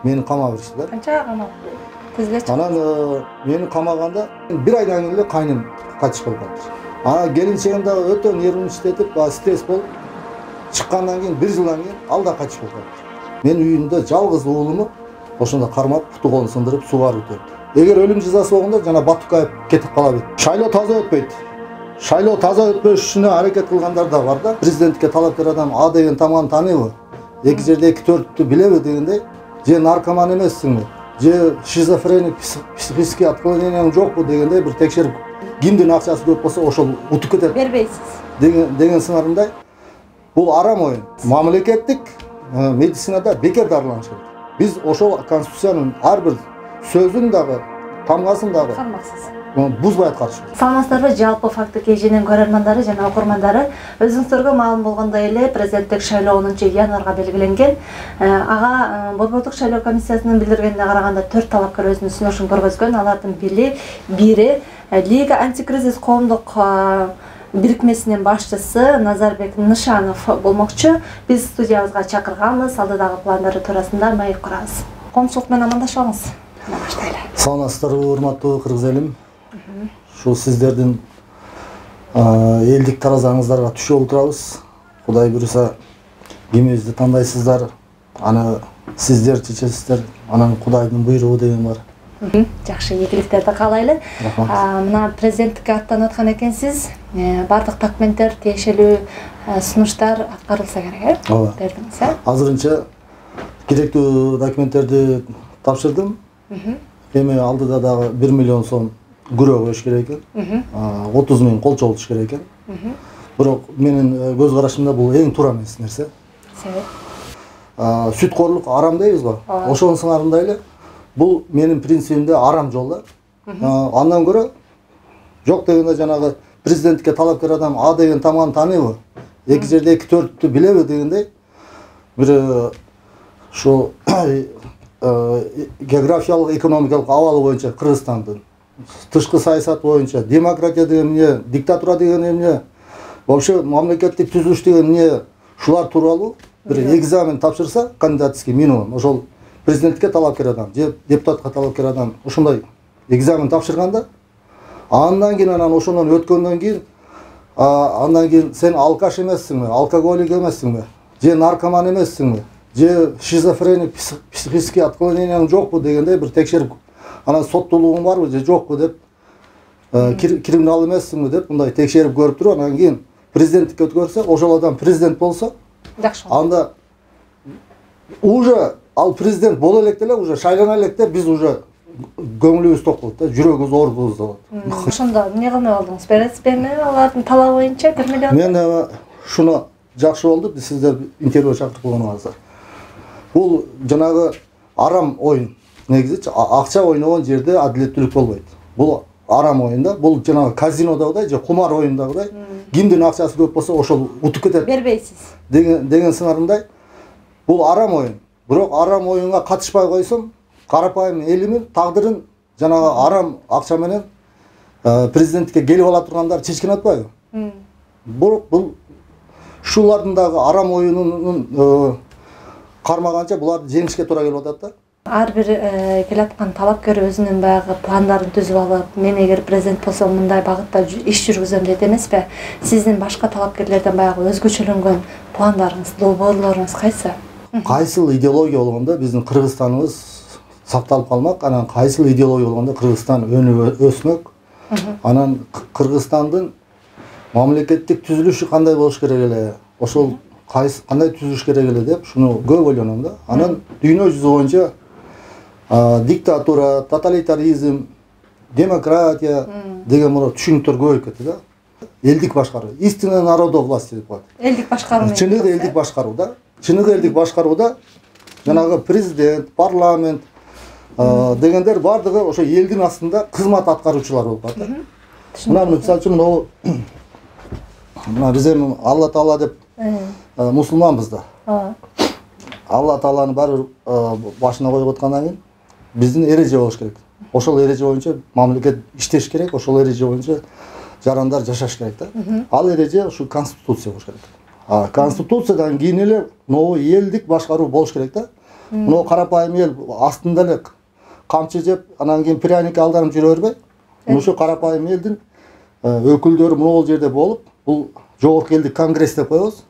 Meni камап жүрүштү. Канча камап? Тезге чык. Анан мени камаганда 1 айдан кийин эле кайным качып калды. Ана келинчегим дагы өтө нервничтетип, стресс болуп чыккандан кийин 1 жылдан кийин ал да качып калды. Мен үйүмдө жалгыз уулуму ошондо кармап, путу колун сындырып сугарып өтөп. Эгер өлүм жазасы болгондо жана батукка кетип кала бет. Шайлоо таза өтпөйт. Шайлоо таза өтпөш үчүн аракет кылгандар да бар да. Президентке талапкер адам А деген тамганы тааныйбы? Эки жерде 2-4-тү билеби дегенде, же наркоман эмессиңби? Же шизофреник психический отклонениең жокпу дегенде бир текшерип, кимдин акчасы көп болсо ошол утуп кетет. Бербейсиз. Деген сыңарындай. Бул арам оюн. Мамлекеттик медицинада бекер дарыланыш керек. Биз ошол конституциянын ар бир сөзүн дагы, тамгасын дагы Кармаксыз. бузбай аткарышыбыз. Саламатсыздарбы, жалпы факты кежинин көрөрмандары жана окурмандары. Өзүңүздөргө маалым болгондой эле президенттик шайлоо 10-январга белгиленген. Ага Борбордук шайлоо комиссиясынын билдиргенине караганда 4 талапкер өзүнүн сунушун көргөзгөн. Алардын бири Лига антикризис коомдук бирикмесинин башчысы Назарбек Нышанов болмокчу. Биз студиябызга чакырганбыз. Алдыдагы пландары туурасында маек курабыз. Коомчулук менен амандашабыз. Баштайлы. Саламатсыздарбы, урматтуу кыргыз элим. Ушул сиздердин элдик таразаңыздарга түшүп отурабыз. Кудай буйруса кимибизди тандайсыздар, аны сиздер чечесиздер, анан Кудайдын буйругу деген бар. Жакшы, ийгиликтерди каалайлы. Мына президенттикке аттанып аткан экенсиз. Бардык документтер, тиешелүү сунуштар аткарылса керек, Ооба. Бердиңиз, э? Азырынча керектүү документтерди тапшырдым. Эми алдыда дагы 1 миллион сом күрөө коюш керек экен. 30 миң кол чогултуш керек экен. Бирок менин көз карашымда бул эң туура эмес нерсе. Себеп? Сүткорлук арам дейбиз го. Ошонун сыңарындай эле бул менин принцибимде арам жол да. Андан көрө жок дегенде жанагы президенттикке талапкер адам А деген тамганы тааныйбы? Эки жерде 2-4-тү билеби дегендей бир ушул географиялык экономикалык абалы боюнча Кыргызстандын тышкы саясат боюнча демократия деген эмне, диктатура деген эмне, вообще мамлекеттик түзүлүш деген эмне, шулар тууралуу бир экзамен тапшырса, кандидатский минимум, ошол президентке талапкер адам, же депутатка талапкер адам ошондой экзамен тапшырганда, андан кийин анан ошондон өткөндөн кийин андан кийин сен алкаш эмессиңби, алкоголик эмессиңби, же наркоман эмессиңби, же шизофреник психический отклонениең жокпу дегенде бир текшерип, анан соттуулугуң барбы же жокпу деп, криминал эмессиңби деп мындай текшерип көрүп туруп, анан кийин президенттикке өткөрсө, ошол адам президент болсо, жакшы. Анда уже ал президент боло электе эле, уже шайлана электе биз уже көңүлүбүз ток болот да, жүрөгүбүз оорубуз да болот. Ошондо эмне кылмай болдуңуз? Бересизби алардын талабы боюнча 1 миллион? Мен шуну жакшы болду, сиздер интервью чакырып койгонуңуздар. Бул жанагы арам оюн. Негизи акча ойногон жерде адилеттүүлүк болбойт. Бул арам оюн да, бул жанагы казинодагыдай же кумар оюндагыдай, кимдин акчасы көп болсо ошол утуп кетет. Бербейсиз. Деген сыңарындай. Бул арам оюн. Бирок арам оюнга катышпай койсом, карапайым элимин тагдырын жанагы арам акча менен президенттикке келип ала тургандар чечкен атпайбы? Бул шулардын дагы арам оюнунун кармаганча буларды жеңишке туура келип атат да. Ар бир келаткан талапкер өзүнүн баягы пландарын түзүп алып, мен эгер президент болсом мындай багытта иш жүргүзөм дейт эмеспи? Сиздин башка талапкерлерден баягы өзгөчөлөнгөн пландарыңыз, долбоорлоруңуз кайсы? Кайсыл идеология болгондо биздин Кыргызстаныбыз сакталып калмак, анан кайсыл идеология болгондо Кыргызстан өнүп өсмөк. Анан Кыргызстандын мамлекеттик түзүлүшү кандай болуш керек эле? Ошол кандай түзүлүш керек эле деп шуну көп ойлоном да. Анан дүйнө жүзү боюнча диктатура, тоталитаризм, демократия деген мына түшүнүктөр көбөйүп кетти да. Элдик башкаруу, истинно народов власти деп коет. Элдик башкаруу. Чыныгы элдик башкаруу да. Чыныгы элдик башкарууда жанагы президент, парламент дегендер бардыгы ошо элдин астында кызмат аткаруучулар болуп калат. Мына мисалы үчүн мына биз эми Алла Таала деп мусулманбыз да. Алла Тааланы баары башына коюп аткандан кийин биздин эреже болуш керек. Ошол эреже боюнча мамлекет иштеш керек, ошол эреже боюнча жарандар жашаш керек да. Ал эреже ушу конституция болуш керек. Конституциядан кийин эле могу элдик башкаруу болуш керек да. Мына карапайым эл астында эле камчы жеп, анан кийин пряник алданып жүрө бербей, ошо карапайым элдин өкүлдөрү могул жерде болуп, бул жогорку элдик конгресс деп коебуз.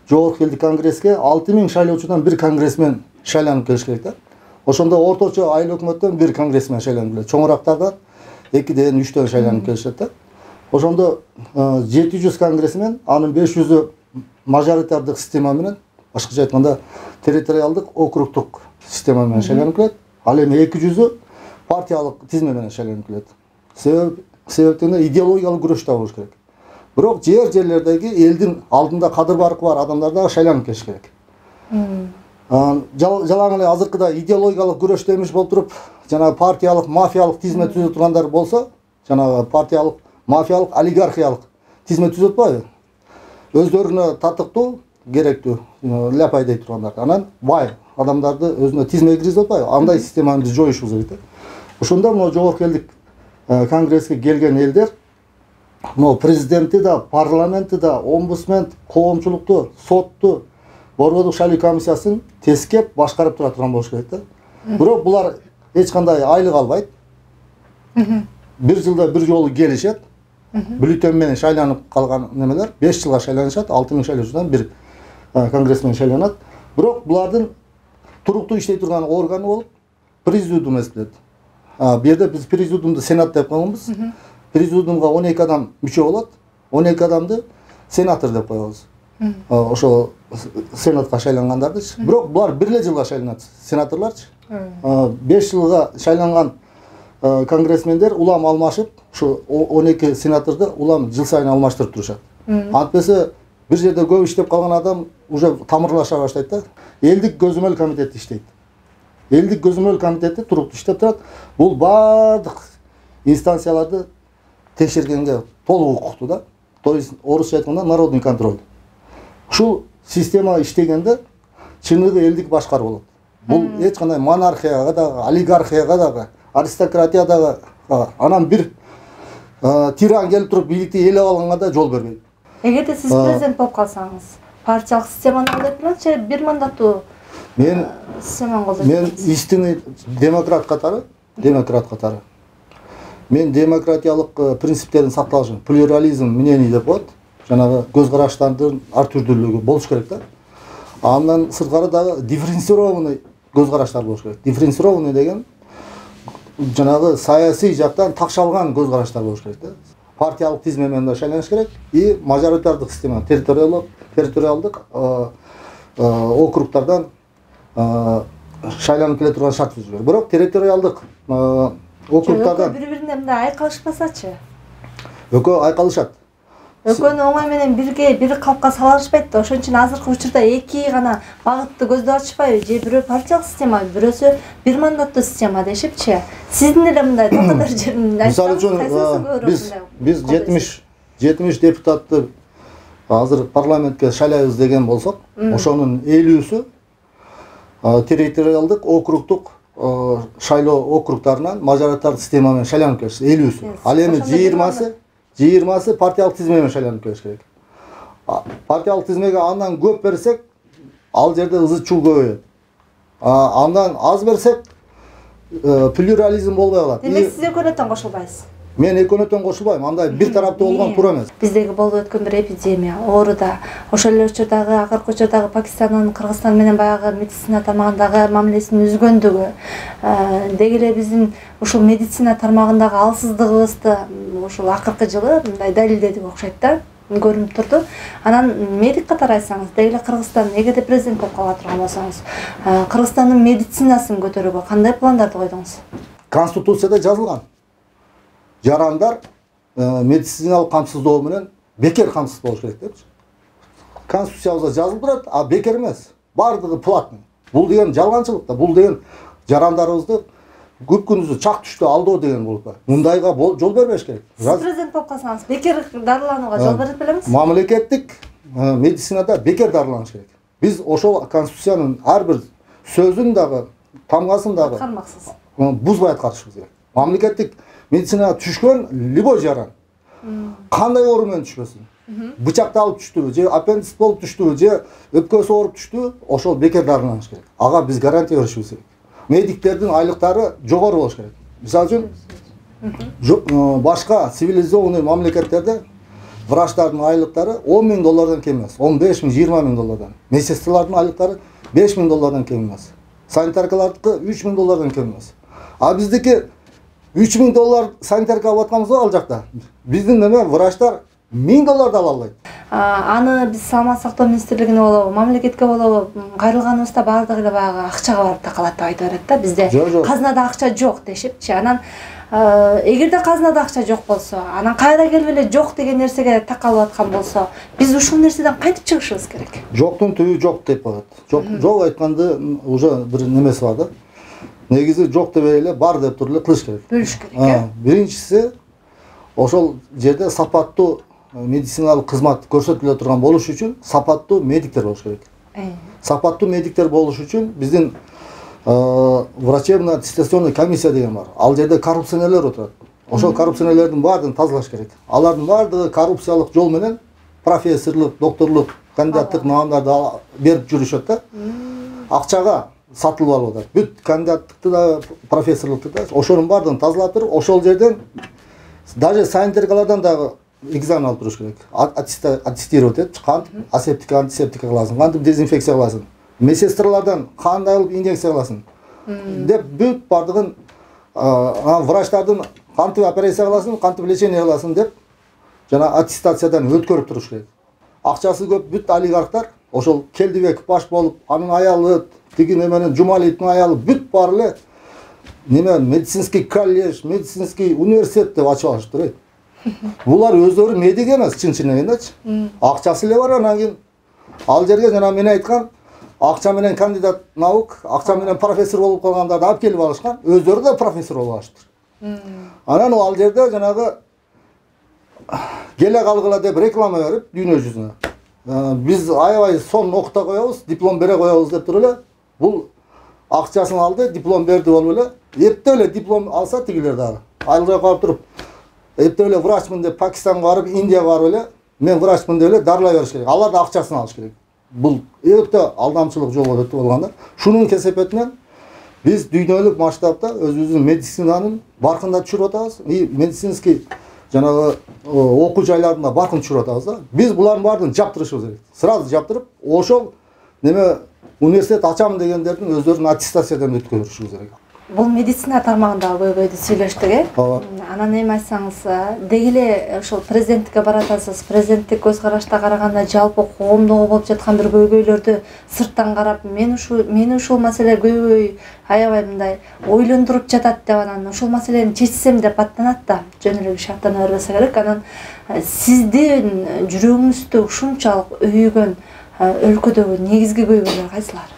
Жогорку элдик конгресске 6000 шайлоочудан бир конгрессмен шайланып келиш керек да. Ошондо орточо айыл өкмөттөн бир конгрессмен шайланып келет. Чоңурактардан 2ден 3дөн шайланып келишет да. Ошондо 700 конгрессмен, анын 500-ü мажоритардык система менен, башкача айтканда территориалдык округдук система менен шайланып келет. Ал эми 200-ü партиялык тизме менен шайланып келет. Себептен идеологиялык күрөш да болуш керек. Бирок жерлердеги элдин алдында кадыр баркы бар адамдар да шайланып келиш керек. Жалаң эле азыркыда идеологиялык күрөш демиш болуп туруп, жана партиялык, мафиялык тизме түзүп тургандар болсо, жана партиялык, мафиялык, олигархиялык тизме түзүп атпайбы? Өздөрүнө татыктуу, керектүү ляпайдай тургандар. Анан бай адамдарды өзүнө тизмеге киргизип атпайбы? Андай системаны биз жоюшубуз керек. Ошондо мына жогорку элдик конгресске келген элдер, мына президенти да, парламенти да, омбудсмен, коомчулукту, сотту, Борбордук шайлоо комиссиясын тескеп башкарып тура турган болуш керек да. Бирок булар эч кандай айлык албайт. Бир жылда бир жолу келишет. Бюллетень менен шайланып калган немелер 5 жылга шайланышат, 6000 шайлоочудан бир конгрессмен шайланат. Бирок булардын туруктуу иштей турган органы болуп президиум эсептелет. Бу жерде биз президиумду сенат деп койгонбуз. Президиумга 12 адам мүчө болот. 12 адамды сенатор деп коебуз. Ошо сенатка шайлангандардычы. Бирок булар бир эле жылга шайланат, сенаторлорчу. 5 жылга шайланган конгрессмендер улам алмашып, ушу 12 сенаторду улам жыл сайын алмаштырып турушат. Антпесе бир жерде көп иштеп калган адам уже тамырлаша баштайт да. Элдик көзөмөл комитети иштейт. Элдик көзөмөл комитети туруктуу иштеп турат. Бул бардык инстанцияларды текшергенге толук укуктуу да. То есть орусча айтканда народный контроль. Ушул система иштегенде чыныгы элдик башкаруу болот. Бул эч кандай монархияга да, олигархияга да, аристократияга да, анан бир тиран келип туруп бийликти ээлеп алганга да жол бербейт. Эгерде сиз президент болуп калсаңыз, партиялык системаны колдойт белеңизби же бир мандаттуу системаны колдойт? Мен истинный демократ катары, мен демократиялык принциптерин сакталышын, плюрализм мнений деп коет. Жанагы көз караштардын ар түрдүүлүгү болуш керек да. Андан сырткары дагы дифференцированный көз караштар болуш керек. Дифференцированный деген жанагы саясий жактан такшалган көз караштар болуш керек да. Партиялык тизме менен да шайланыш керек и мажоритардык система, территориалдык округтардан шайланып келе турган шарт түзүлүш керек. Бирок территориалдык округтардан бири-бирине мындай айкалышпасачы? Экөө айкалышат. Экөөнү оңой менен бир калпка сала алышпайт да. Ошон үчүн азыркы учурда эки гана багытты көздөп атышпайбы? Же бирөө партиялык система, бирөөсү бир мандаттуу система дешипчи. Сиздин эле мындай токадыр жерин мисалы үчүн биз 70 депутатты азыр парламентке шайлайбыз деген болсок, ошонун 50-сү территориалдык округдук шайлоо округтарынан мажоритардык система менен шайланып келишти. 50-сү. Ал эми 20-сы партиялык тизме менен шайланып келиш керек. Партиялык тизмеге андан көп берсек, ал жерде ызы-чуу көбөйөт. Андан аз берсек, плюрализм болбой калат. Демек сиз экөөнөтөн кошулбайсыз? Мен экөөнөтөн кошулбайм. Андай бир тараптуу болгон туура эмес. Биздеги болуп өткөн бир эпидемия, ооруда, ошол эле учурдагы акыркы учурдагы Пакистандын, Кыргызстан менен баягы медицина тармагындагы мамилесинин үзгөндүгү, деги эле биздин ушул медицина тармагындагы алсыздыгыбызды ушул акыркы жылы мындай далилдедик окшойт да, көрүнүп турду. Анан медик катары айтсаңыз, деги эле Кыргызстан эгерде президент болуп кала турган болсоңуз, Кыргызстандын медицинасын көтөрүүгө кандай пландарды койдуңуз? Конституцияда жазылган. Жарандар медициналык камсыздоо менен бекер камсыз болуш керек депчи. Конституциябызда жазылып турат, а бекер эмес. Бардыгы платный. Бул деген жалганчылык да. Бул деген жарандарыбызды көп күнүзү чак түштү алдоо деген болуп бар. Мындайга жол бербеш керек. Сиз президент болуп калсаңыз, бекер дарыланууга жол берет белеңиз? Мамлекеттик медицинада бекер дарыланыш керек. Биз ошол конституциянын ар бир сөзүн дагы, тамгасын дагы кармаксыз. Бузбай аткарышыбыз керек. Мамлекеттик медицинага түшкөн любой жаран. Кандай оору менен түшпөсүн. Бычакты алып түштүбү, же аппендицит болуп түштүбү, же өпкөсү ооруп түштүбү, ошол бекер дарыланыш керек. Ага биз гарантия беришибиз керек. Медиктердин айлыктары жогору болуш керек. Мисалы үчүн башка цивилизованный мамлекеттерде врачтардын айлыктары 10 000 доллардан кем эмес, 15 000, 20 000 доллардан. Медсестралардын айлыктары 5 000 доллардан кем эмес. Санитаркалардыкы 3 000 доллардан кем эмес. А биздики 3 000 доллар санитарка алып атканбыз ал жакта. Биздин врачтар 1000 доллар да ала албайт. Аны биз Саламаттык сактоо министрлигине болобу, мамлекетке болобу кайрылганыбызда баардыгы эле баягы акчага барып такалат деп айтып берет да. Бизде казынада акча жок дешипчи. Анан эгерде казынада акча жок болсо, анан кайра келип эле жок деген нерсеге такалып аткан болсо, биз ушул нерседен кантип чыгышыбыз керек? Жоктун түбү жок деп коет. Жок айтканды уже бир немеси бар да. Негизи жок дебей эле бар деп туруп эле кылыш керек. Бөлүш керек. Биринчиси ошол жерде сапаттуу медициналык кызмат көрсөтүлө турган болуш үчүн сапаттуу медиктер болуш керек. Сапаттуу медиктер болуш үчүн биздин врачебно-аттестационный комиссия деген бар. Ал жерде коррупционерлер отурат. Ошол коррупционерлердин баардыгын тазалаш керек. Алардын баардыгы коррупциялык жол менен профессорлук, докторлук, кандидаттык наамдарды берип жүрүшөт да. Акчага сатылып алып атат. Бүт кандидаттыкты да, профессорлукту да, ошонун баардыгын тазалап туруп, ошол жерден даже санитаркалардан дагы экзамен алып туруш керек. Аттестировать этип, кантип асептика, антисептика кыласың, кантип дезинфекция кыласың, медсестралардан кандай кылып инъекция кыласың деп бүт баардыгын врачтардын кантип операция кыласың, кантип лечение кыласың деп жана аттестациядан өткөрүп туруш керек. Акчасы көп бүт олигархтар ошол Келдибек баш болуп, анын аялы, тиги неменен Жумалиевдин аялы бүт баары эле неме медицинский колледж, медицинский университет деп ачып алыштыр. Булар өздөрү медик эмес, чын-чын дегендечи. Акчасы эле бар, анан кийин ал жерге жана мен айткан акча менен кандидат наук, акча менен профессор болуп калгандарды алып келип алышкан, өздөрү да профессор болуп алыштыр. Анан ал жерде жанагы келе калгыла деп реклама берип дүйнө жүзүнө. Биз аябай сонун окута коебуз, диплом бере коебуз деп туруп эле, бул акчасын алды, диплом берди болуп эле, эптеп эле диплом алса тигилер дагы. Айылга барып туруп, эптеп эле врачмын деп Пакистанга барып, Индияга барып эле, мен врачмын деп эле дарылай бериш керек. Алар да акчасын алыш керек. Бул өтө алдамчылык жол өтүп болгон да. Шунун кесепетинен биз дүйнөлүк масштабта өзүбүздүн медицинанын баркында түшүрүп атабыз. Медицинский жанагы окуу жайларында баркын түшүрүп атабыз да. Биз булардын баардыгын жаптырышыбыз керек. Сразу жаптырып, ошол неме университет ачамын дегендердин өздөрүнүн аттестациядан өткөрүшүбүз керек. Бул медицина тармагында көйгөйдү сүйлөштүк, Анан эми айтсаңыз, деги эле ошол президенттикке баратасыз. Президенттик көз карашта караганда жалпы коомдогу болуп жаткан бир көйгөйлөрдү сырттан карап, мени ушул маселе көйгөй аябай мындай ойлондуруп жатат деп, анан ушул маселени чечсем деп аттанат да. Жөн эле киши аттана бербесе керек. Анан сиздин жүрөгүңүздү ушунчалык өйгөн өлкөдөгү негизги көйгөйлөр кайсылар?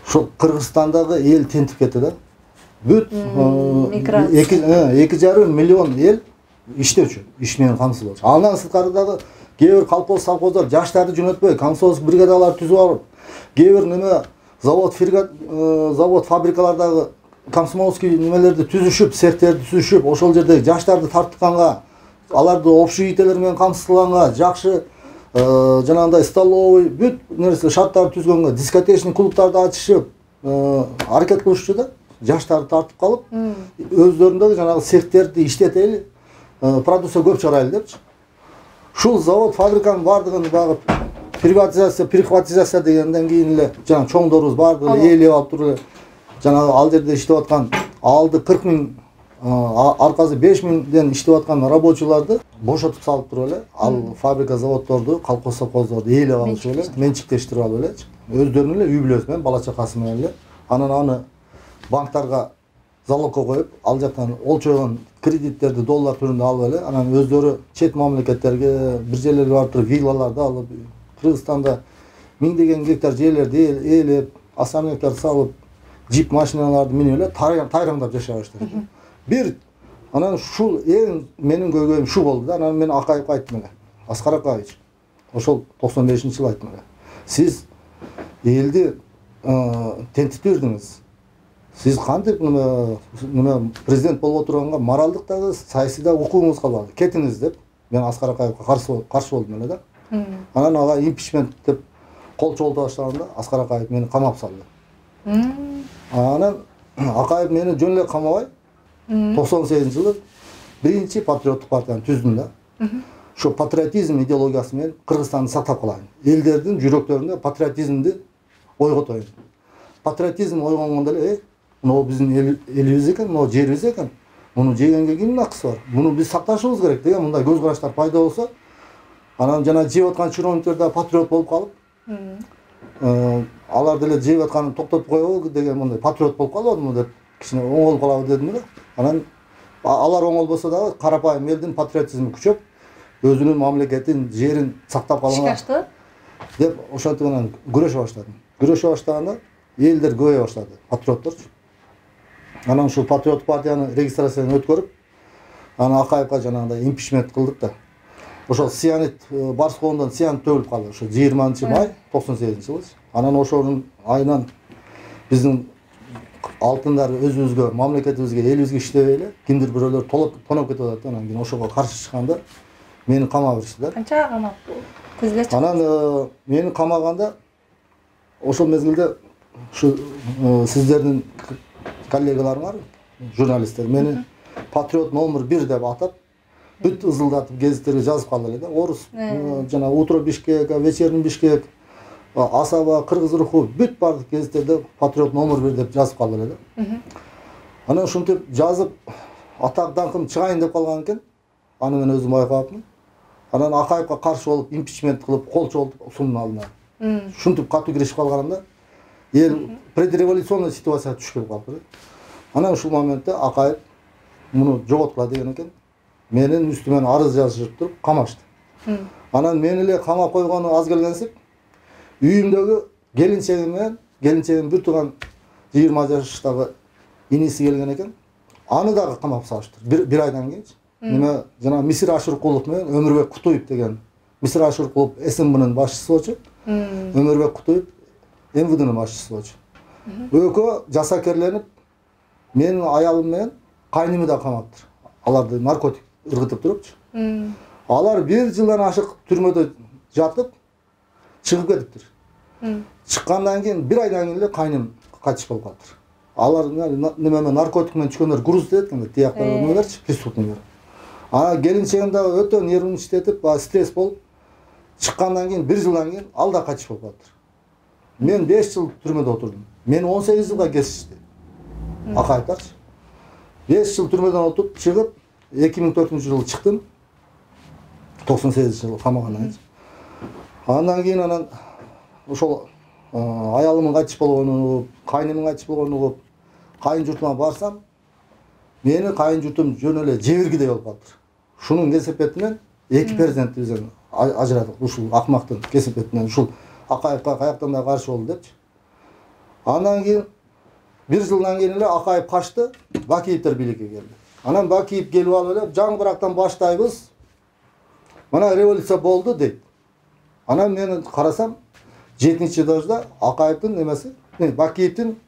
Ушул Кыргызстандагы эл тентип кетти да. Бүт 2,5 миллион ел иштөөчү, иш менен камсыз болчу. Андан сырткары дагы кээ бир колхоз совхоздар жаштарды жөнөтпөй, комсомол бригадалар түзүп алып, кээ бир неме завод, фабрикалардагы комсомолский немелерди түзүшүп, цехтерди түзүшүп, ошол жерде жаштарды тартканга, аларды общежитиелер менен камсыз кылганга, жакшы жанагындай столовый, бүт нерсе шарттарды түзгөнгө, дискотечный клубтарды ачышып, аракет кылышчу да. Жаштарды тартып калып, өздөрүндөгү жанагы цехтерди иштетели, продукция көп чыгарайлы депчи. Ушул завод, фабриканын баардыгын багып приватизация, прихватизация дегенден кийин эле жана чоңдорубуз баардыгы ээлеп алып туруп эле жанагы ал жерде иштеп аткан алды 40 000, аркасы 5 000ден иштеп аткан рабочийларды бошотуп салып туруп эле, ал фабрика, заводдорду, колхоз, совхоздорду ээлеп алышып эле, менчиктештирип алып эле, өздөрүнүн эле үй бүлөсү менен, бала чакасы менен эле, анан аны банктарга залогко коюп, ал жактан олчойгон кредиттерди доллар түрүндө алып эле, анан өздөрү чет мамлекеттерге, бир жерлерге барып туруп виллаларды алып, Кыргызстанда миңдеген гектар жерлерди ээлеп, особняктарды салып, джип машиналарды минип эле тайраңдап жашай баштады. Бир анан ушул эң менин көйгөйүм шу болду да. Анан мен Акаевге айттым эле. Аскар Акаевич, ошол 95-жылы айттым эле. Сиз элди тентитип жүрдүңүз. сиз кантип неме президент болуп отурганга моралдык дагы саясий дагы укугуңуз калбады, кетиңиз деп мен Аскар Акаевге каршы болдум эле да. Анан ага импичмент деп кол чогулта баштаганда Аскар Акаев мени камап салды. Анан Акаев мени жөн эле камабай 98-жылы биринчи патриоттук партияны түздүм да. Şu patriotizm ideologiyası men Kırgızstan'ı saktap kalayım. Ellerinin жүрөктөрүндө patriotizmdi ойготойм. Patriotizm ойгонгондо эле, мына биздин элибиз экен, мына жерибиз экен. Муну жегенге кимдин акысы бар? Муну биз сакташыбыз керек деген мындай көз караштар пайда болсо, анан жана жеп аткан чиновниктер да патриот болуп калып, алар деле жеп атканын токтотуп коебу деген мындай патриот болуп калбадымы деп кичине оңолуп калабы дедим эле. Анан алар оңолбосо дагы карапайым элдин патриотизми күчөп, өзүнүн мамлекетин, жерин сактап калган деп ошентип анан күрөшө баштадым. Күрөшө баштаганда элдер көбөйө баштады, патриотторчу. Анан ушул патриоттук партияны регистрациядан өткөрүп, анан Акаевга жанагындай импичмент кылдык да. Ошол Сианет Барсуковдон Сианет төгүлүп калды. Ошо 20-май 98-жылы. Анан ошонун айынан биздин алтындар өзүбүзгө, мамлекетибизге, элибизге иштебей эле, кимдир бирөөлөр тоноп кетип атат. Анан кийин ошого каршы чыкканда мени камап беришти. Канча камап? Көзгө чыкты. Анан мени камаганда ошол мезгилде ушу сиздердин коллегаларыңар, журналисттер мени патриот номер 1 деп атап, бүт ызылдатып гезиттерге жазып калды эле да. Орус жана Утро Бишкек, Вечерний Бишкек, Асаба, Кыргыз руху бүт бардык гезиттерде патриот номер 1 деп жазып калды эле да. Анан ушинтип жазып атак даңкым чыгайын деп калган экен. Аны мен өзүм байкапмын. Анан Акаевга каршы болуп импичмент кылып кол чогултуп сунун алдына. Ушинтип катуу киришип калганымда эл предреволюционный ситуацияга түшүп калды. Анан ушул моментте Акаев муну жоготкула деген экен. Менин үстүмөн арыз жазышып туруп камашты. Анан мени эле камап койгону аз келгенсип, үйүмдөгү келинчегим бир тууган 20 жаштагы иниси келген экен. Аны дагы камап салыштыр. Бир айдан кийинчи. Неме жана Мисир Ашуркулов менен Өмүрбек Кутуев деген Мисир Ашуркулов СМБнын башчысы болчу. Өмүрбек Кутуев МВДнын башчысы болчу. Экөө жасакерленип менин аялым менен кайнымды да камаптыр. Аларды наркотик ыргытып турупчу. Алар 1 жылдан ашык түрмөдө жатып чыгып кетиптир. Чыккандан кийин 1 айдан кийин эле кайным качып болуп калыптыр. Алар неме наркотик менен чыккандар груз дейт экен, тияктар эмелерчи, преступниктер. Келинчегим дагы өтө нервин иштетип, стресс болуп чыккандан кийин 1 жылдан кийин ал да качып болуп калыптыр. Мен 5 жыл түрмөдө отурдум. Мен 18 жылга кесишти. Акаевдарчы. 5 жыл түрмөдөн отуруп чыгып 2004-жылы чыктым. 98-жылы камагандан кийин. Андан кийин анан ошол аялымын кайтыш болгонун угуп, кайнымын кайтыш болгонун угуп, кайын журтума барсам, мени кайын журтум жөн эле жебиргидей болуп калыптыр. Шунун кесепетинен 2 перзентибизден ажырадык. Ушул акмактын кесепетинен ушул Акаевга каяктан да каршы болду депчи. Андан кийин 1 жылдан кийин эле Акаев качты, Бакиевдер бийликке келди. Анан Бакиев келип алып эле жаңгырактан баштайбыз. Мына революция болду дейт. Анан мен карасам 7-этажда Акаевдин эмеси, Бакиевдин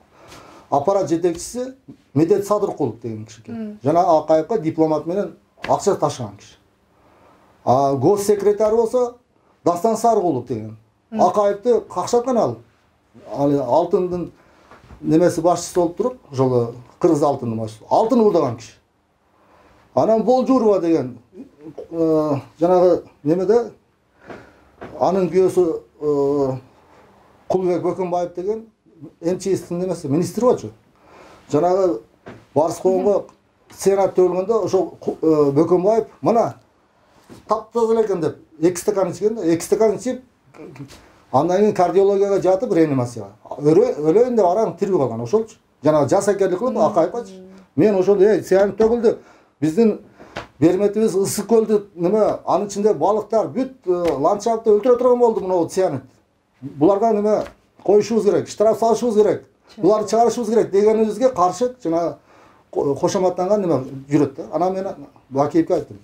аппарат жетекчиси Медет Садыркулов деген киши экен. Жана Акаевга дипломат менен акча ташыган киши. Госсекретарь болсо Дастан Сарыгулов деген. Акаевди какшаткан ал. Алтындын немеси башчысы болуп туруп, ошол Кыргыз алтынын башчысы. Алтын урдаган киши. Анан Болжурова деген жанагы немеде анын күйөөсү Кулбек Бөкөнбаев деген МЧСтин немеси министр болчу. Жанагы Барсуковго сенат төлгөндө ошол Бөкөнбаев мына таптаза эле экен деп 2 стакан ичкен да, 2 стакан ичип андан кийин кардиологияга жатып реанимацияга. Өлөйүн деп араң тирбей калган ошолчу. Жанагы жасакерлик кылып Акаевчы. Мен ошол сиянет төгүлдү. Биздин берметибиз ысык көлдү неме анын ичинде балыктар бүт ландшафтты өлтүрө турган болду мына сиянет. Буларга неме коюшубуз керек, штраф салышыбыз керек. Буларды чыгарышыбыз керек дегенибизге каршы жана кошоматтанган неме жүрөт да. Анан мен Бакиевге айттым.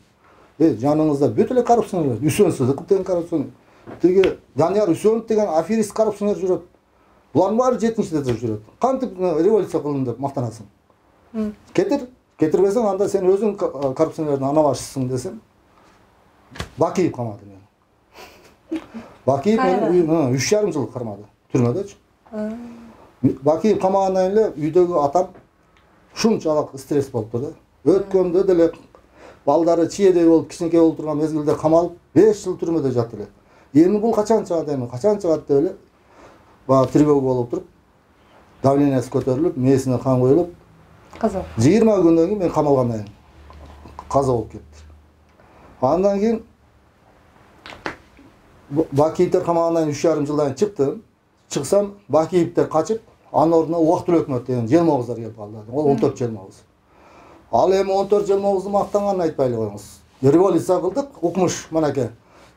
Жаныңызда бүт эле коррупционерлер, Үсөнсүздүк деген коррупционер. Тиги Данияр Үсөнов деген аферист коррупционер жүрөт. Булардын баары 7-де жүрөт. Кантип революция кылдым деп мактанасың? Кетирбесең анда сен өзүң коррупционердин ана башчысың десем. Бакиев камады мени. Бакиев мени 3,5 жыл кармады. Түрмөдөчү. Бакиев камагандан эле үйдөгү атам шунчалык стресс болупту да. Өткөндө деле балдары чиедей болуп, кичинекей болуп турган мезгилде камалып 5 жыл түрмөдө жатты эле. Эми бул качан чыгат деп эле баа тревога болуп туруп, давлениясы көтөрүлүп, мээсине кан коюлуп, каза. 20 күндөн кийин мен камалгандан кийин каза болуп кетти. Андан кийин Бакиевдер камагандан 3,5 жылдан чыктым. Чыксам, Бакиевдер качып, анын ордуна убактылуу өкмөт деген желмооздар келип калды. Ол 14 желмооз. Ал эми 14 желмоозду мактанганын айтпайлы коюңуз. Революция кылдык, укмуш манаке.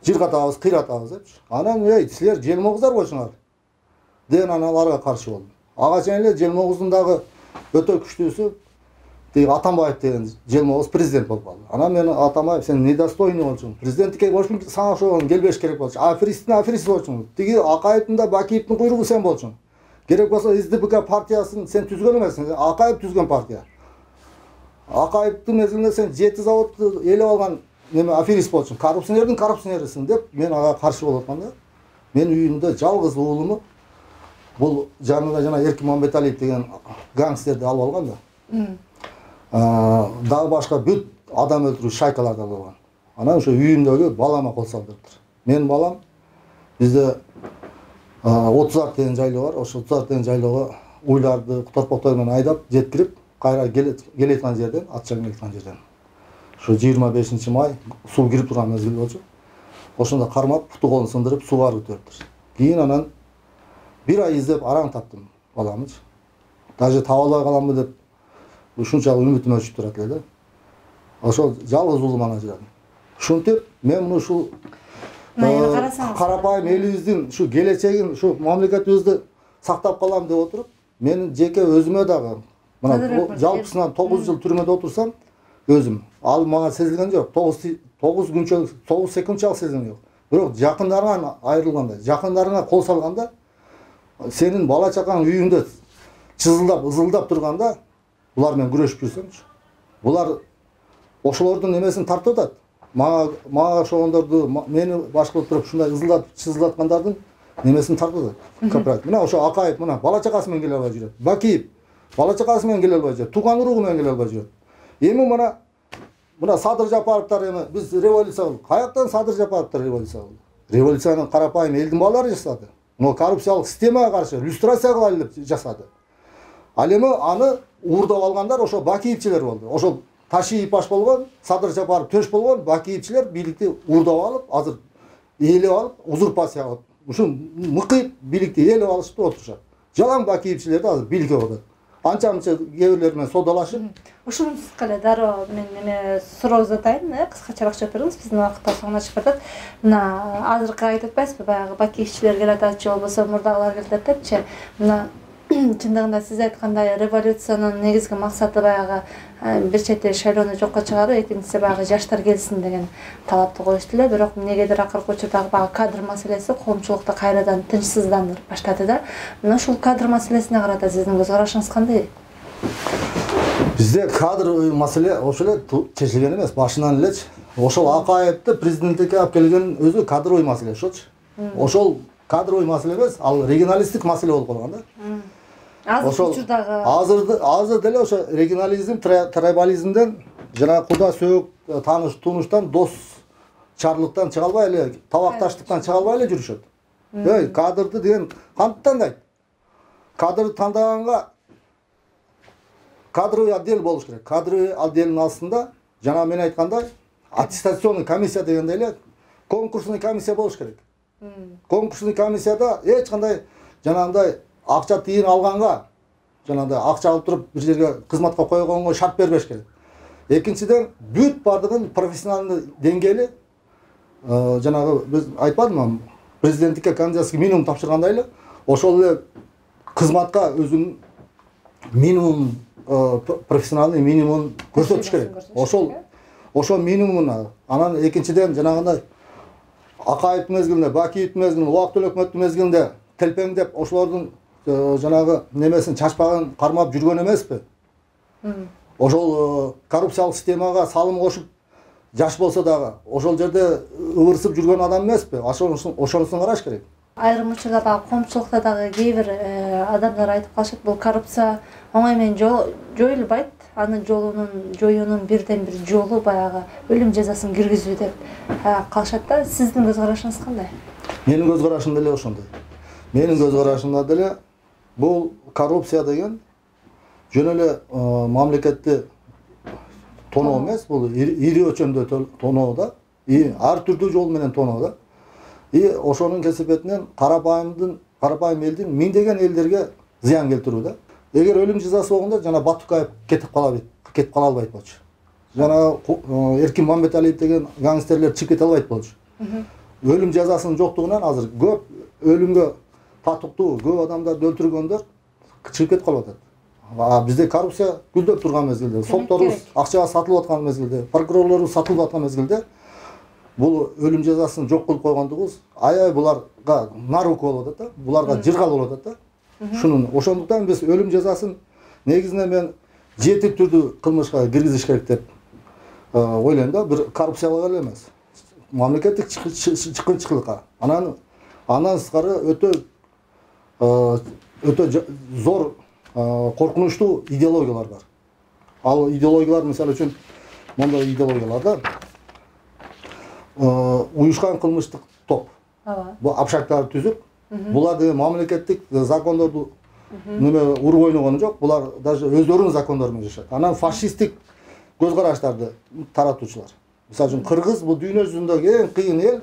Жыргатабыз, кыйратабыз депчи. Анан силер желмооздар болчуңар деген аналарга каршы болдум. Ага чейин эле желмооздун дагы өтө күчтүүсү тиги Атамбаев деген желмооз президент болуп калды. Анан мен Атамбаев сен недостойный болчуң. Президенттикке болчуң, сага ошол келбеш керек болчу. Аферист болчуң. Тиги Акаевдин да Бакиевдин куйругу сен болчуң. Керек болсо СДПК партиясын сен түзгөн эмессиң, Акаев түзгөн партия. Акаевдин мезгилинде сен 7 заводду ээлеп алган неме аферист болчуң. Коррупционерисиң деп мен ага каршы болуп атканда, мен үйүмдө жалгыз уулуму бул жанында жана Эркин Мамбеталиев деген гангстерди алып алган да. Дагы башка бүт адам өлтүрүү шайкаларды алып алган. Анан ошо үйүмдөгү балама кол салдырыптыр. Менин балам бизде 30 деген жайлоо бар. Ошо 30 деген жайлоого уйларды торпоктор менен айдап жеткирип, кайра келеткан жерден, атчан келеткан жерден. Ошо 25 май суу кирип турган мезгил болчу. Ошондо кармап, путу колун сындырып, сууга өтүрүптүр. Кийин анан bir ay издеп араң таптым баламычы. Даже таба албай каламбы деп ушунчалык үмүтүм өчүп турат эле да. Ошол жалгыз уулум анан ажырадым. Ушинтип мен муну ушул карапайым элибиздин ушу келечегин, ушу мамлекетибизди сактап калам деп отуруп, менин жеке өзүмө дагы мына жалпысынан 9 жыл түрмөдө отурсам, өзүм ал мага сезилген жок. 9 күнчөлүк, 9 секундчалык сезилген жок. Бирок жакындарыңан айрылганда, жакындарыңа кол салганда, сенин бала чакаң үйүндө чызылдап, ызылдап турганда, булар менен күрөшүп жүрсөмчү. Булар ошолордун эмесин тартып атат. Мага ошондорду, мени баш кылып туруп ушундай ызылдап, чызылдаткандардын немесин тартып атат. Мына ошо Акаев мына бала чакасы менен келе албай жүрөт. Бакиев бала чакасы менен келе албай жүрөт. Тууган уругу менен келе албай жүрөт. Эми мына Садыр Жапаровдор эми биз революция кылдык. Каяктан Садыр Жапаровдор революция кылды? Революцияны карапайым элдин балдары жасады. Но коррупциялык системага каршы люстрация кылайлы деп жасады. Ал эми аны уурдап алгандар ошо Бакиевчилер болду. Ошол Ташиев баш болгон, Садыр Жапаров төш болгон Бакиевчилер бийликти уурдап алып, азыр ээлеп алып, узурпация кылып, ушу мыкайып бийликти ээлеп алышып отурушат. Жалаң Бакиевчилерди азыр бийликке коюшат. Анча-мынча кээ бирлер менен содалашып. Ушунусузга эле дароо мен эме суроо затайын, кыскачараак жооп бериңиз. Биздин убакытта соңуна чыгып атат. Мына азыркы айтып атпайсызбы, баягы Бакиевчилер келип атат, же болбосо мурдагылар келип атат депчи. Мына чындыгында сиз айткандай революциянын негизги максаты баягы бир чети шайлоону жокко чыгаруу, экинчиси баягы жаштар келсин деген талапты коюшту эле. Бирок эмнегедир акыркы учурдагы баягы кадр маселеси коомчулукта кайрадан тынчсыздандырып баштады да. Мына ушул кадр маселесине карата сиздин көз карашыңыз кандай? Бизде кадр маселе ошол эле чечилген эмес, башынан элечи. Ошол Акаевди президенттикке алып келген өзү кадровый маселе ошолчу. Ошол кадровый маселе эмес, ал регионалисттик маселе болуп калган да. Ошол азыр деле ошо регионализм, трибализмден жана куда сөөк, тааныш тунуштан, дос чарлыктан чыга албай эле, табакташтыктан чыга албай эле жүрүшөт. Кадрды деген кантип тандайт? Кадрды тандаганга кадровый отдел болуш керек. Кадровый отделдин астында жана мен айткандай аттестационный комиссия дегенде эле конкурсный комиссия болуш керек. Конкурсный комиссияда эч кандай жанагындай акча тыйын алганга, жанагындай акча алып туруп бир жерге кызматка койгонго шарт бербеш керек. Экинчиден бүт бардыгын профессионалдык деңгээли жанагы биз айтпадымбы, президенттикке кандидатский минимум тапшыргандай эле ошол эле кызматка өзүнүн минимум профессионалдык минимум көрсөтүш керек. Ошол минимумуна. Анан экинчиден жанагындай Акаевдин мезгилинде, Бакиевдин мезгилинде, убактылуу өкмөттүн мезгилинде телпеңдеп ошолордун жанагы немесин чачпагын кармап жүргөн эмеспи? Ошол коррупциялык системага салым кошуп жаш болсо дагы ошол жерде ыбырсып жүргөн адам эмеспи? Ошонусун караш керек. Айрым учурда баягы коомчулукта дагы кээ бир адамдар айтып калышат, бул коррупция оңой менен жоюлбайт. Анын жоюунун бирден бир жолу баягы өлүм жазасын киргизүү деп калышат да. Сиздин көз карашыңыз кандай? Менин көз карашым деле ошондой. Менин көз карашымда деле бул коррупция деген жөн эле мамлекетти тоноо эмес, бул ири өлчөмдө тоноо да, ар түрдүү жол менен тоноо да. Ошонун кесепетинен карапайым элдин миңдеген элдерге зыян келтирүү да. Эгер өлүм жазасы болгондо жана Батукаев кетип кала албайт болчу. Жана Эркин Мамбеталиев деген гангстерлер чыгып кете албайт болчу. Өлүм жазасынын жоктугунан азыр көп өлүмгө татыктуу көп адамдарды өлтүргөндөр чыгып кетип калып атат. Бизде коррупция гүлдөп турган мезгилде, сотторубуз акчага сатылып аткан мезгилде, прокурорлорубуз сатылып аткан мезгилде бул өлүм жазасын жок кылып койгондугубуз аябай буларга наруку болуп атат да, буларга жыргал болуп атат да. Ошондуктан биз өлүм жазасын негизинен мен жети түрдүү кылмышка киргизиш керек деп ойлойм да. Бир коррупциялык эле эмес, мамлекеттик чыккынчылыкка. Андан сырткары өтө зор коркунучтуу идеологиялар бар. Ал идеологиялар мисалы үчүн мондой идеологиялар да. Уюшкан кылмыштык топ. Бул абшактарды түзүп, булар деген мамлекеттик закондорду неме уруп ойногону жок. Булар даже өздөрүнүн закондору менен жашайт. Анан фашисттик көз караштарды таратуучулар. Мисалы үчүн кыргыз бул дүйнө жүзүндөгү эң кыйын эл,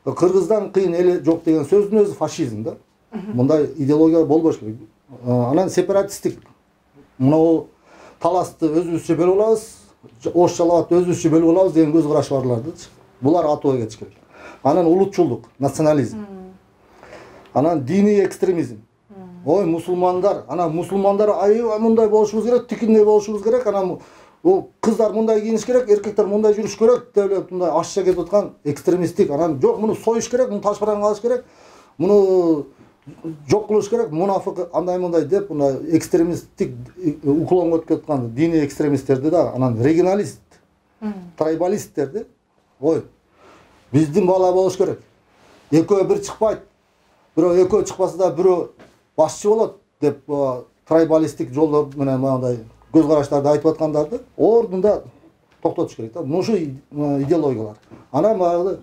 кыргыздан кыйын эл жок деген сөздүн өзү фашизм да. Мындай идеология болбош керек. Анан сепаратисттик, мына таласты өзүбүзчө бөлүп алабыз, Ош Жалалатты өзүбүзчө бөлүп алабыз деген көз караш барларды. Булар атууга кетиш керек. Анан улутчулдук, национализм. Анан диний экстремизм. Ой, мусулмандар, анан мусулмандар аябай мындай болушубуз керек, тикиндей болушубуз керек, анан кыздар мындай кийиниш керек, эркектер мындай жүрүш керек деп мындай ашча кетип аткан экстремисттик. Анан жок, муну союш керек, муну ташбаран кылыш керек, муну жок кылыш керек, мунафык андай мындай деп мындай экстремисттик уклонго өтүп кеткан диний экстремисттерди да, анан регионалист, трайбалисттерди. Ой, биздин бала болуш керек. Экөө бир чыкпайт. Бирөө экөө чыкпаса да бирөө башчы болот деп трайбалисттик жолдор менен мындай көз караштарды айтып аткандарды ордунда токтотуш керек да. Мушу идеологиялар. Анан баягы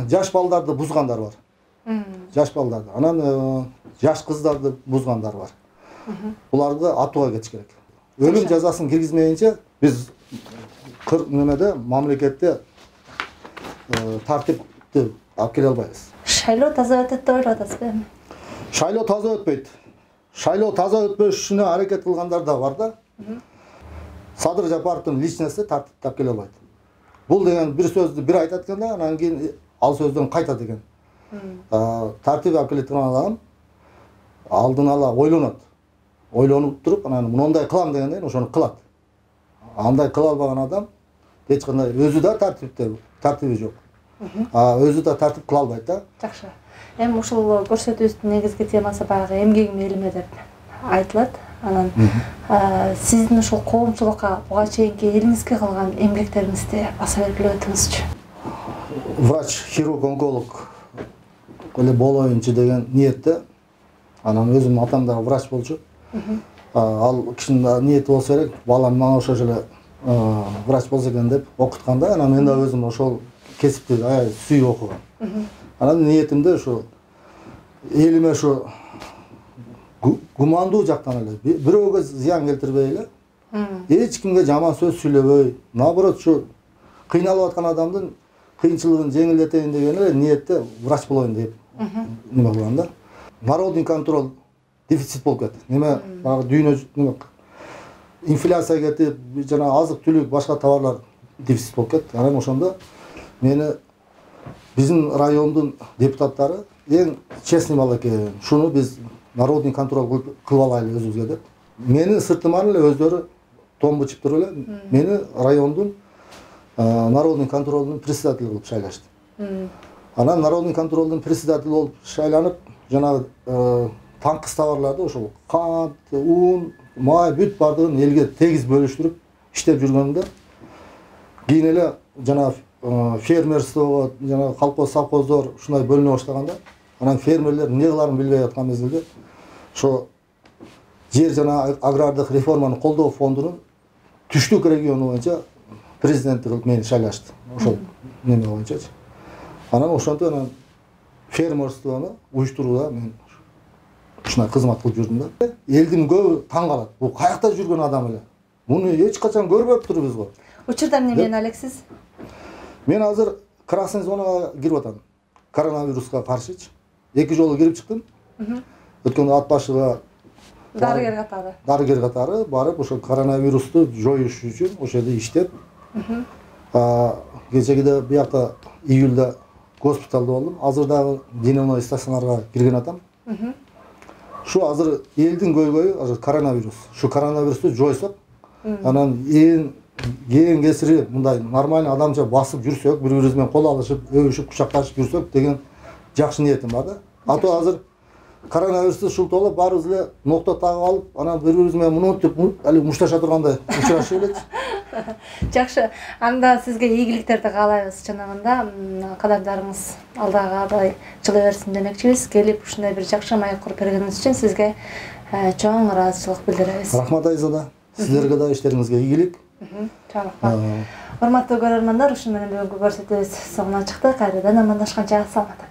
жаш балдарды бузгандар бар. Жаш балдарды. Анан жаш кыздарды бузгандар бар. Буларды атууга кетиш керек. Өлүм жазасын киргизмейинче биз немеде мамлекетте тартипти алып келе албайбыз. Шайлоо таза өтөт деп ойлоп атасызбы? Шайлоо таза өтпөйт. Шайлоо таза өтпөшүнө аракет кылгандар да бар да. Садыр Жапаровдун личности тартипти алып келе албайт. Бул деген бир сөздү бир айтат экен да, анан кийин ал сөздөн кайтат экен. Тартип алып келе турган адам алдын ала ойлонуп туруп, анан мындай кылам дегенден ошону кылат. Андай кыла албаган адам эч кандай өзү да тартиби жок. Өзү да тартип кыла албайт да. Жакшы. Эми ушул көрсөтүүбүздүн негизги темасы баягы эмгегим элиме деп айтылат. Анан сиздин ушул коомчулукка буга чейинки элиңизге кылган эмгектериңизди баса белгилеп өтүңүзчү. Врач, хирург, онколог эле болоюнчу деген ниетте. Анан өзүм атам да врач болчу. Ал кишинин ниети болсо керек, балам мага ошол эле врач болсо экен деп окутканда, анан мен да өзүм ошол кесипти аябай сүйүп окугам. Анан ниетимде ушу элиме ушу гумандуу жактан эле, бирөөгө зыян келтирбей эле, эч кимге жаман сөз сүйлөбөй, наоборот ушу кыйналып аткан адамдын кыйынчылыгын жеңилдетейин деген эле ниетте врач болоюн деп неме кылгам да. Народный контроль дефицит болуп кетти. Неме баягы дүйнө инфляция кетип, жана азык-түлүк, башка товарлар дефицит болуп кетти. Анан ошондо мени биздин райондун депутаттары эң честный бала экен. Шуну биз народный контроль кылып алайлы өзүбүзгө деп. Мени сыртыман эле өздөрү томбу чиптирип эле мени райондун народный контролдун председатели кылып шайлашты. Анан народный контролдун председателі болуп шайланып, жанагы таңкыс товарларды ошол кант, un, май бүт бардыгын элге тегиз бөлүштүрүп иштеп жүргөнүмдө кийин эле жана фермерство, жана колхоз, совхоздор ушундай бөлүнө баштаганда, анан фермерлер эмне кыларын билбей аткан мезгилде ошо жер жана агрардык реформаны колдоо фондунун түштүк региону боюнча президенттик кылып мени шайлашты. Ошол неме боюнчачы. Анан ошентип анан фермерствону уюштурууда мен ушундай кызмат кылып жүрдүм да. Элдин көбү таң калат. Бул каякта жүргөн адам эле. Муну эч качан көрбөптүрбүз го. Учурда эмне менен алексиз? Мен азыр красный зонага кирип атам. Коронавируска каршычы. 2 жолу кирип чыктым. Өткөндө ат башыга дарыгер катары барып ошо коронавирусту жоюш үчүн ошол жерде иштеп, кечегиде биякта июлда госпиталда болдум. Азыр дагы дневной стационарга кирген атам. Шу азыр элдин көйгөйү азыр коронавирус. Шу коронавирусту жойсок, анан эң кесири мындай нормальный адамча басып жүрсөк, бири-бирибиз менен кол алышып, өбүшүп, кучакташып жүрсөк деген жакшы ниетим бар да. Ато азыр коронавирусту шултолуп баарыбыз эле нокто тагып алып, анан бири-бирибиз менен мынтип али мушташа тургандай учурашып элечи. Жакшы. Анда сизге ийгиликтерди каалайбыз. Чынында кадамдарыңыз алдыга адай чыла берсин демекчибиз. Келип ушундай бир жакшы маек куруп бергениңиз үчүн сизге чоң ыраазычылык билдиребиз. Рахмат Айзада. Силерге да иштериңизге ийгилик. Чоң рахмат. Урматтуу көрөрмандар, ушун менен бүгүнкү көрсөтүүбүз соңуна чыкты. Кайрадан амандашканча саламат.